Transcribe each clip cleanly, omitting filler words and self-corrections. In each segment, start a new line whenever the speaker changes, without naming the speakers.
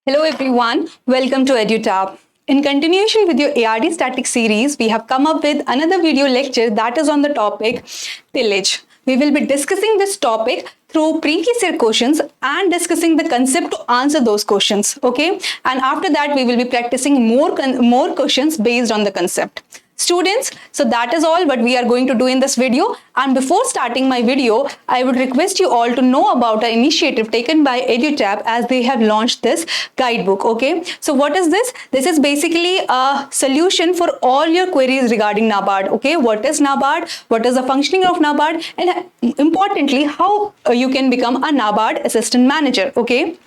Hello everyone, welcome to EduTab. In continuation with your ARD static series, we have come up with another video lecture that is on the topic tillage. We will be discussing this topic through previous year questions and discussing the concept to answer those questions, okay? And after that, we will be practicing more questions based on the concept. Students, so that is all what we are going to do in this video. And before starting my video, I would request you all to know about an initiative taken by EduTab as they have launched this guidebook, okay? So what is this? This is basically a solution for all your queries regarding NABARD, okay? What is NABARD? What is the functioning of NABARD? And importantly, how you can become a NABARD assistant manager, okay?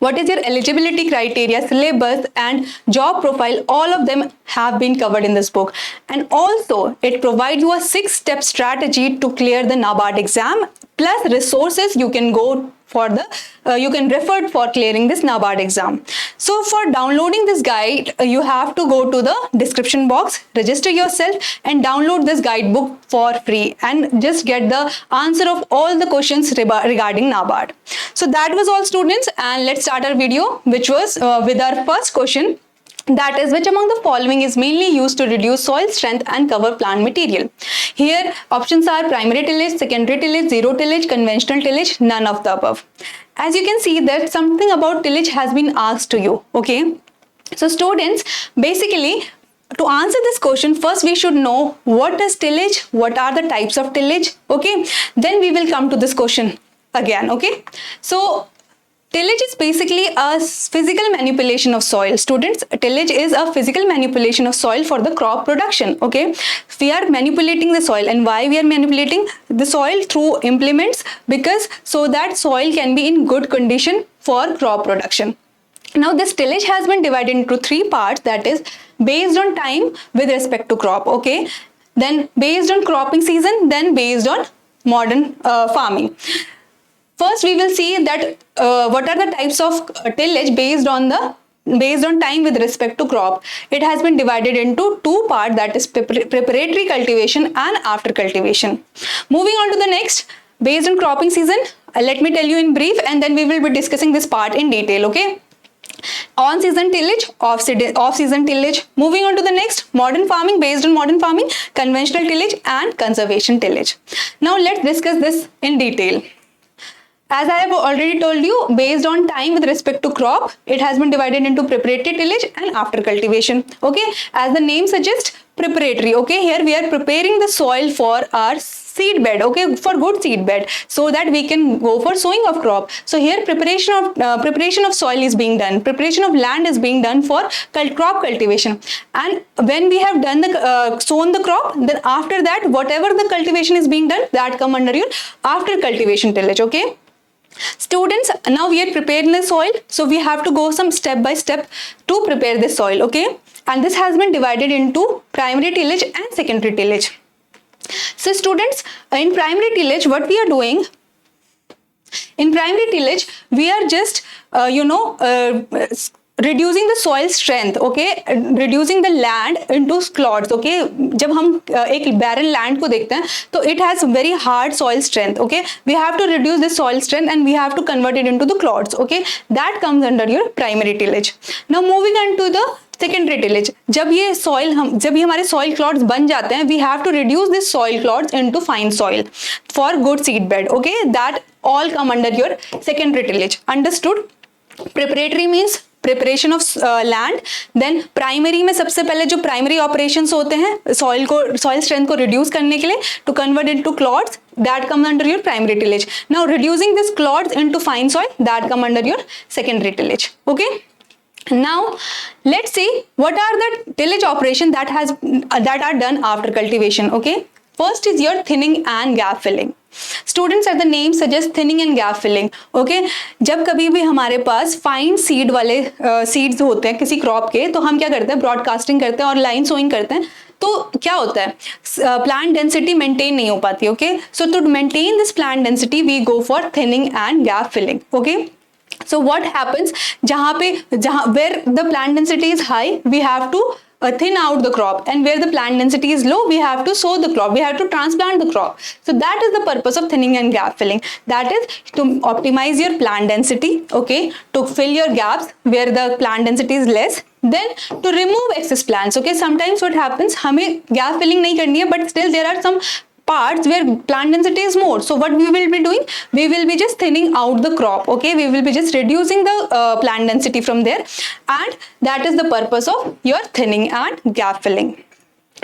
What is your eligibility criteria, syllabus, and job profile? All of them have been covered in this book. And also, it provides you a 6-step strategy to clear the NABARD exam, plus resources you can go for you can refer for clearing this NABARD exam. So for downloading this guide, you have to go to the description box, register yourself and download this guidebook for free and just get the answer of all the questions regarding NABARD. So that was all, students, and let's start our video, which was with our first question. That is, which among the following is mainly used to reduce soil strength and cover plant material? Here, options are primary tillage, secondary tillage, zero tillage, conventional tillage, none of the above. As you can see that something about tillage has been asked to you, okay? So students, basically, to answer this question, first we should know what is tillage, what are the types of tillage, okay? Then we will come to this question again, okay? So, tillage is basically a physical manipulation of soil. Students, tillage is a physical manipulation of soil for the crop production, okay? We are manipulating the soil, and why we are manipulating the soil? Through implements, because so that soil can be in good condition for crop production. Now, this tillage has been divided into 3 parts, that is based on time with respect to crop, okay? Then based on cropping season, then based on modern farming. First, we will see that what are the types of tillage based on time with respect to crop. It has been divided into 2 parts, that is preparatory cultivation and after cultivation. Moving on to the next, based on cropping season, let me tell you in brief and then we will be discussing this part in detail, okay? On-season tillage, off-season tillage. Moving on to the next, modern farming, based on modern farming, conventional tillage and conservation tillage. Now let's discuss this in detail. As I have already told you, based on time with respect to crop, it has been divided into preparatory tillage and after cultivation. Okay, as the name suggests, preparatory. Okay, here we are preparing the soil for our seed bed. Okay, for good seed bed, so that we can go for sowing of crop. So here preparation of soil is being done. Preparation of land is being done for crop cultivation. And when we have done the sown the crop, then after that, whatever the cultivation is being done, that come under your after cultivation tillage. Okay. Students, now we are preparing the soil, so we have to go some step by step to prepare the soil, okay? And this has been divided into primary tillage and secondary tillage. So students, in primary tillage, what we are doing, in primary tillage, we are just, reducing the soil strength, okay, reducing the land into clods, okay. जब हम एक barren land को देखते हैं, तो it has very hard soil strength, okay. We have to reduce the soil strength and we have to convert it into the clods, okay. That comes under your primary tillage. Now moving on to the secondary tillage. जब ये हमारे soil clods बन जाते हैं, we have to reduce this soil clods into fine soil for good seed bed, okay. That all come under your secondary tillage. Understood? Preparatory means preparation of land, then primary में सबसे पहले जो primary operations होते हैं soil strength को reduce करने के लिए, to convert into clods, that come under your primary tillage. Now reducing this clods into fine soil, that come under your secondary tillage. Okay, now let's see what are the tillage operation that are done after cultivation. Okay, first is your thinning and gap filling. Students, as the name suggests, thinning and gap filling. Okay, जब कभी भी हमारे पास fine seed वाले seeds होते हैं किसी crop के, तो हम क्या करते हैं, ब्रॉडकास्टिंग करते हैं और लाइन सोइंग करते हैं. तो क्या होता है, प्लांट डेंसिटी मेंटेन नहीं हो पाती. Okay, so to maintain this plant density we go for thinning and gap filling. Okay, so what happens, where the plant density is high, we have to thin out the crop, and where the plant density is low, we have to sow the crop, we have to transplant the crop. So that is the purpose of thinning and gap filling. That is to optimize your plant density, okay, to fill your gaps where the plant density is less, then to remove excess plants. Okay, sometimes what happens, हमें gap filling नहीं करनी है, but still there are some parts where plant density is more. So what we will be doing, we will be just thinning out the crop. Okay, we will be just reducing the plant density from there, and that is the purpose of your thinning and gap filling.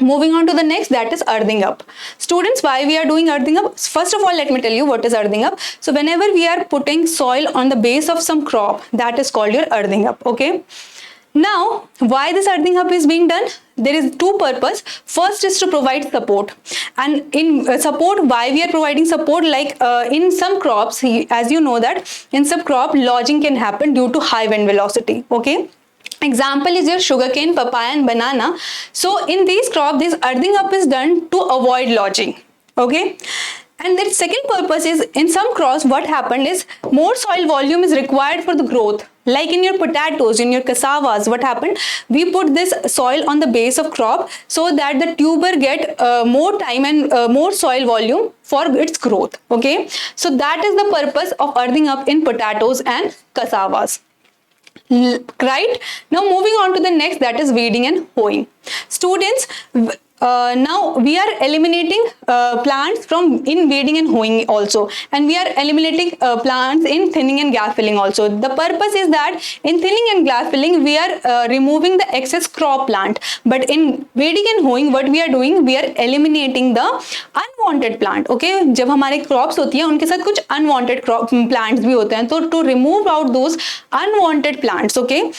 Moving on to the next, that is earthing up. Students, why we are doing earthing up? First of all, let me tell you what is earthing up. So whenever we are putting soil on the base of some crop, that is called your earthing up. Okay, now why this earthing up is being done? There is two purpose. First is to provide support, and in support, why we are providing support, like in some crops, as you know that in some crop lodging can happen due to high wind velocity. Okay, example is your sugarcane, papaya and banana. So in these crops, this earthing up is done to avoid lodging. Okay, and the second purpose is, in some crops what happened is more soil volume is required for the growth. Like in your potatoes, in your cassavas, what happened, we put this soil on the base of crop so that the tuber get more time and more soil volume for its growth. Okay, so that is the purpose of earthing up in potatoes and cassavas. Right, now moving on to the next, that is weeding and hoeing. Students, now we are eliminating plants from in weeding and hoeing also, and we are eliminating plants in thinning and gap filling also. The purpose is that in thinning and gap filling we are removing the excess crop plant, but in weeding and hoeing what we are doing, we are eliminating the unwanted plant. Okay, जब हमारे crops होती हैं उनके साथ कुछ unwanted crop plants भी होते हैं, तो to remove out those unwanted plants, okay,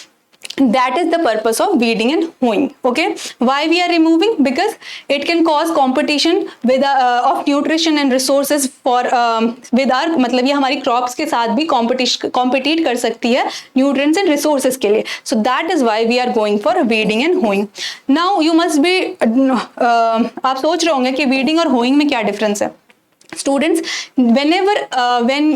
that is the purpose of weeding and hoeing. Okay, why we are removing? Because it can cause competition with of nutrition and resources for with our, मतलब ये हमारी crops के साथ भी compete कर सकती है nutrients and resources के लिए. So that is why we are going for weeding and hoeing. Now you must be आप सोच रहे होंगे कि weeding और hoeing में क्या difference है. Students, whenever when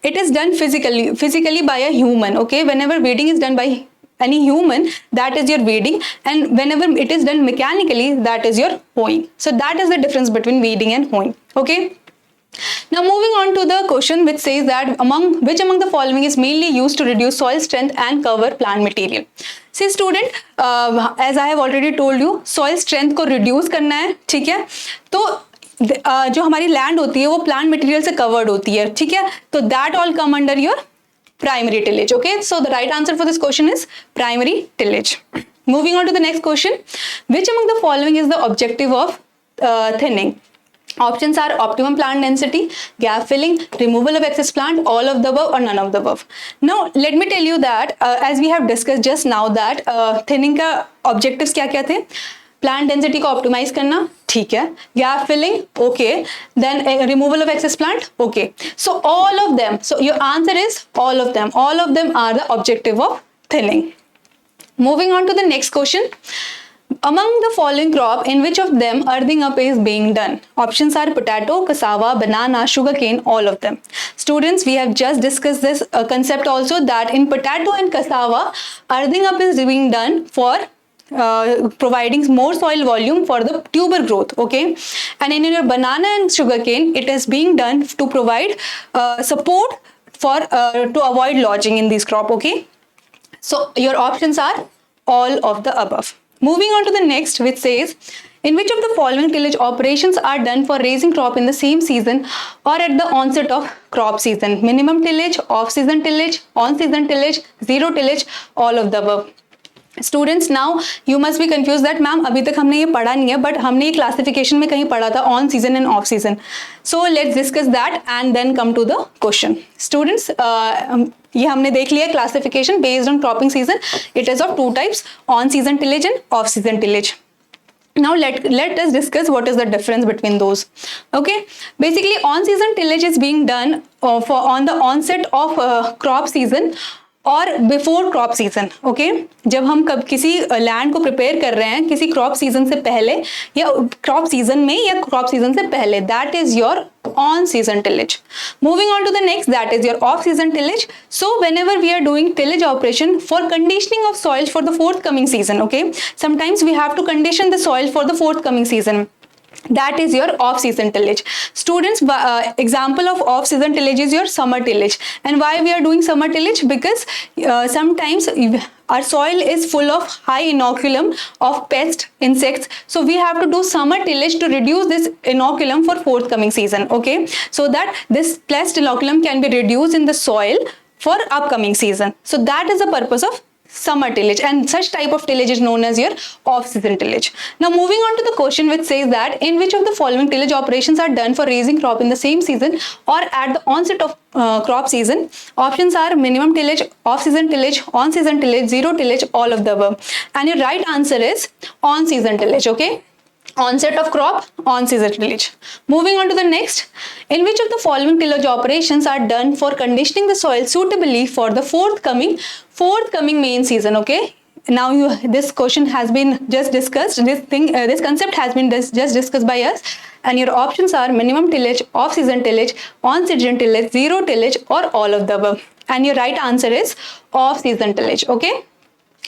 it is done physically by a human, okay, whenever weeding is done by any human, that is your weeding, and whenever it is done mechanically, that is your hoeing. So that is the difference between weeding and hoeing. Okay, now moving on to the question which says that which among the following is mainly used to reduce soil strength and cover plant material. See student, as I have already told you, soil strength को reduce करना है, ठीक है, तो जो हमारी land होती है वो प्लांट मटेरियल से कवर्ड होती है, ठीक है, तो that all come under your primary tillage. Okay, so the right answer for this question is primary tillage. Moving on to the next question, which among the following is the objective of thinning? Options are optimum plant density, gap filling, removal of excess plant, all of the above or none of the above. Now let me tell you that as we have discussed just now that thinning का objectives क्या क्या थे? Plant density को optimize करना, ठीक है, gap filling, okay, then removal of excess plant, okay. So all of them, so your answer is all of them are the objective of thinning. Moving on to the next question, among the following crop, in which of them earthing up is being done? Options are potato, cassava, banana, sugarcane, all of them. Students, we have just discussed this concept also, that in potato and cassava, earthing up is being done for providing more soil volume for the tuber growth. Okay, and in your banana and sugarcane, it is being done to provide support for to avoid lodging in this crop. Okay, so your options are all of the above. Moving on to the next, which says, in which of the following tillage operations are done for raising crop in the same season or at the onset of crop season? Minimum tillage, off-season tillage, on-season tillage, zero tillage, all of the above. Students, now you must be confused that ma'am अभी तक हमने ये पढ़ा नहीं है, but हमने ये classification में कहीं पढ़ा था on season and off season. So let's discuss that and then come to the question. Students, ये हमने देख लिया classification based on cropping season. It is of two types, on season tillage and off season tillage. Now let us discuss what is the difference between those. Okay, basically on season tillage is being done on the onset of crop season और before crop season, okay. जब हम कब किसी land को prepare कर रहे हैं किसी क्रॉप सीजन से पहले या क्रॉप सीजन में या क्रॉप सीजन से पहले, that is your on season tillage. Moving on to the next, that is your off season tillage. So whenever we are doing tillage operation for conditioning of soil for the forthcoming season, okay, sometimes we have to condition the soil for the forthcoming season, that is your off season tillage. Students, example of off season tillage is your summer tillage. And why we are doing summer tillage? Because sometimes our soil is full of high inoculum of pest insects, so we have to do summer tillage to reduce this inoculum for forthcoming season, okay, so that this pest inoculum can be reduced in the soil for upcoming season. So that is the purpose of summer tillage, and such type of tillage is known as your off season tillage. Now moving on to the question which says that in which of the following tillage operations are done for raising crop in the same season or at the onset of crop season? Options are minimum tillage, off season tillage, on season tillage, zero tillage, all of the above. And your right answer is on season tillage, okay. Onset of crop, on season tillage. Moving on to the next, in which of the following tillage operations are done for conditioning the soil suitably for the forthcoming main season, okay. Now this question has been just discussed, this concept has been just discussed by us, and your options are minimum tillage, off season tillage, on season tillage, zero tillage, or all of the above. And your right answer is off season tillage, okay.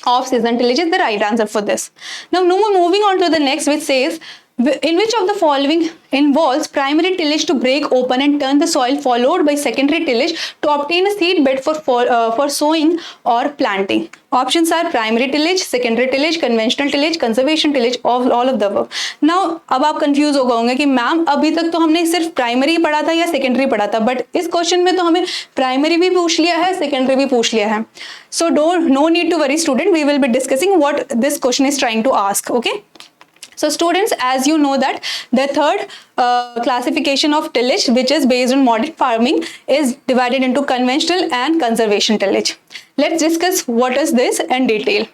Off season tillage is the right answer for this. Now moving on to the next, which says in which of the following involves primary tillage to break open and turn the soil, followed by secondary tillage to obtain a seed bed for sowing or planting? Options are primary tillage, secondary tillage, conventional tillage, conservation tillage, all of the above. Now अब आप confuse हो गए होंगे कि ma'am अभी तक तो हमने सिर्फ प्राइमरी पढ़ा था या सेकेंडरी पढ़ा था, बट इस क्वेश्चन में तो हमें प्राइमरी भी पूछ लिया है, सेकेंडरी भी पूछ लिया है. So no need to worry student, we will be discussing what this question is trying to ask, okay. So students, as you know that the third classification of tillage, which is based on modern farming, is divided into conventional and conservation tillage. Let's discuss what is this in detail.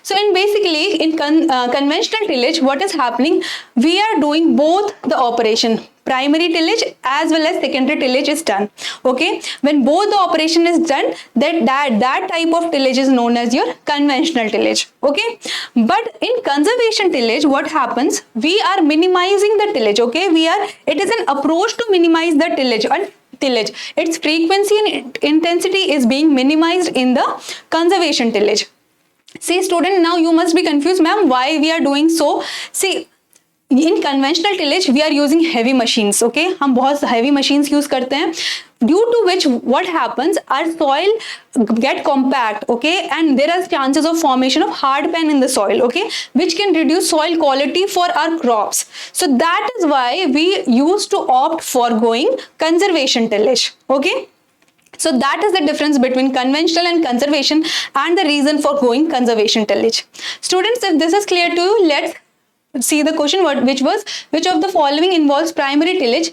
So basically in conventional tillage, what is happening, we are doing both the operation, primary tillage as well as secondary tillage is done, okay. When both the operation is done, that type of tillage is known as your conventional tillage, okay. But in conservation tillage, what happens, we are minimizing the tillage, okay. It is an approach to minimize the tillage, its frequency and intensity is being minimized in the conservation tillage. See student, now you must be confused, ma'am, why we are doing so. See, in conventional tillage we are using heavy machines, okay. हम बहुत heavy machines use करते हैं, due to which what happens, our soil get compact, okay, and there are chances of formation of hard pan in the soil, okay, which can reduce soil quality for our crops. So that is why we used to opt for going conservation tillage, okay. So that is the difference between conventional and conservation and the reason for going conservation tillage. Students, if this is clear to you, let's see the question, which of the following involves primary tillage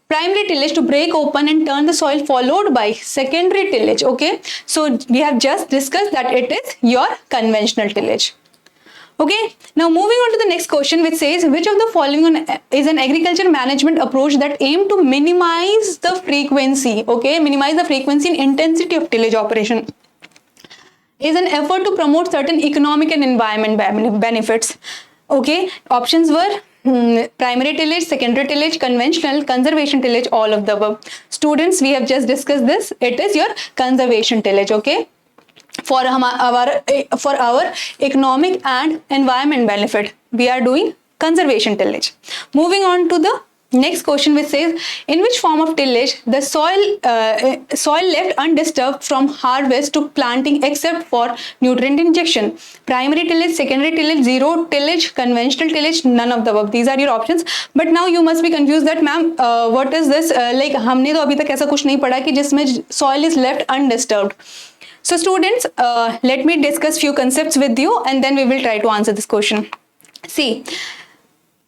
to break open and turn the soil, followed by secondary tillage, okay. So we have just discussed that it is your conventional tillage. Okay, now moving on to the next question, which says which of the following is an agriculture management approach that aim to minimize the frequency, okay, minimize the frequency and intensity of tillage operation, is an effort to promote certain economic and environment benefits, okay. Options were primary tillage, secondary tillage, conventional, conservation tillage, all of the above. Students, we have just discussed this, it is your conservation tillage, okay. For our economic and environment benefit, we are doing conservation tillage. Moving on to the next question, which says in which form of tillage the soil left undisturbed from harvest to planting except for nutrient injection? Primary tillage, secondary tillage, zero tillage, conventional tillage, none of the above. These are your options. But now you must be confused that ma'am, what is this, like हमने तो अभी तक ऐसा कुछ नहीं पढ़ा कि जिसमें soil is left undisturbed. So students, let me discuss few concepts with you and then we will try to answer this question. See,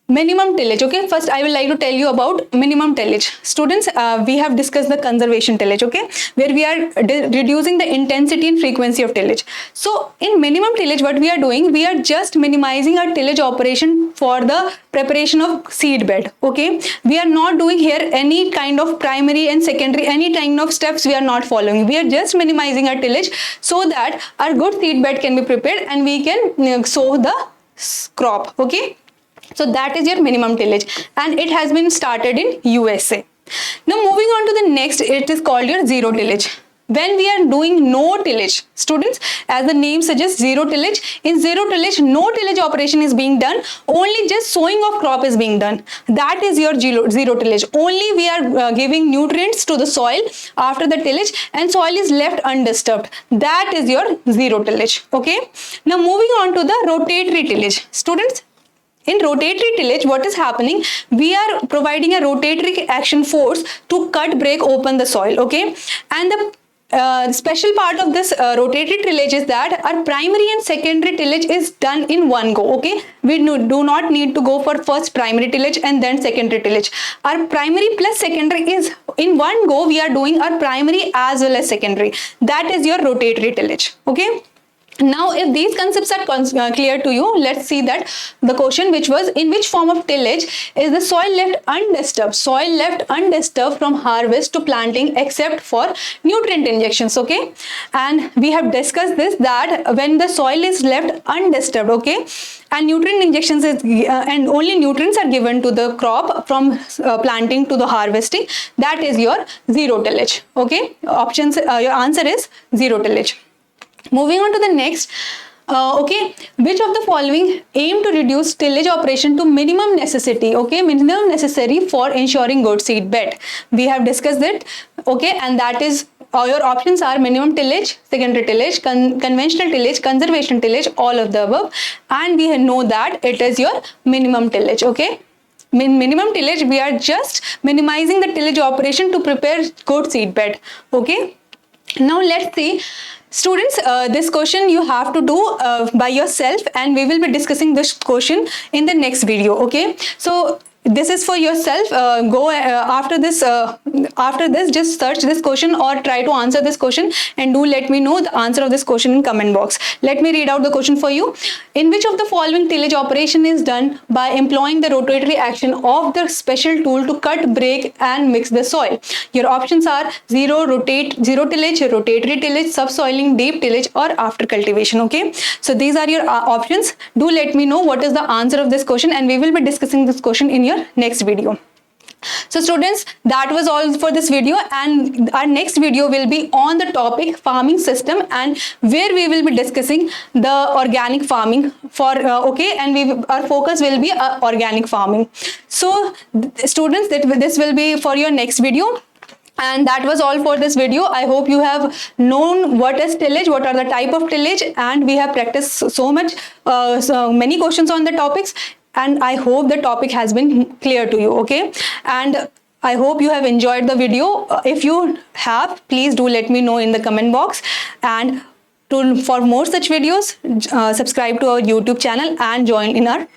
Minimum tillage. Okay, first I would like to tell you about minimum tillage. Students, we have discussed the conservation tillage, okay, where we are reducing the intensity and frequency of tillage. So in minimum tillage, what we are doing, we are just minimizing our tillage operation for the preparation of seed bed. Okay, we are not doing here any kind of primary and secondary, any kind of steps we are not following. We are just minimizing our tillage so that our good seed bed can be prepared and we can sow the crop. Okay, so that is your minimum tillage, and it has been started in USA. Now moving on to the next, it is called your zero tillage. When we are doing no tillage, students, as the name suggests, zero tillage. In zero tillage, no tillage operation is being done. Only just sowing of crop is being done. That is your zero tillage. Only we are giving nutrients to the soil after the tillage, and soil is left undisturbed. That is your zero tillage. Okay. Now moving on to the rotatory tillage, students. In rotatory tillage, what is happening? We are providing a rotatory action force to cut, break open the soil, okay? And the special part of this rotatory tillage is that our primary and secondary tillage is done in one go, okay? We do not need to go for first primary tillage and then secondary tillage. Our primary plus secondary is in one go. We are doing our primary as well as secondary. That is your rotatory tillage, okay? Now, if these concepts are clear to you, let's see that the question, which was, in which form of tillage is the soil left undisturbed? Soil left undisturbed from harvest to planting except for nutrient injections, okay? And we have discussed this, that when the soil is left undisturbed, okay, and nutrient injections is and only nutrients are given to the crop from planting to the harvesting, that is your zero tillage, okay? Options, your answer is zero tillage. Moving on to the next, okay, which of the following aim to reduce tillage operation to minimum necessity, okay, minimum necessary for ensuring good seed bed? We have discussed it, okay, and that is, your options are minimum tillage, secondary tillage, conventional tillage, conservation tillage, all of the above, and we know that it is your minimum tillage, okay. Minimum tillage, we are just minimizing the tillage operation to prepare good seed bed, okay. Now let's see. Students, this question you have to do by yourself, and we will be discussing this question in the next video, okay? So this is for yourself. Go after this, just search this question or try to answer this question, and do let me know the answer of this question in comment box. Let me read out the question for you. In which of the following tillage operation is done by employing the rotatory action of the special tool to cut, break and mix the soil? Your options are zero tillage, rotatory tillage, subsoiling, deep tillage or after cultivation, okay? So these are your options. Do let me know what is the answer of this question, and we will be discussing this question in your next video. So students, that was all for this video, and our next video will be on the topic farming system, and where we will be discussing the organic farming for okay, and our focus will be organic farming. So students, this will be for your next video. And that was all for this video. I hope you have known what is tillage, what are the type of tillage, and we have practiced so many questions on the topics, and I hope the topic has been clear to you, okay? And I hope you have enjoyed the video. If you have, please do let me know in the comment box, and for more such videos, subscribe to our YouTube channel and join in our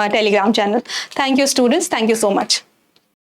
Telegram channel. Thank you, students. Thank you so much.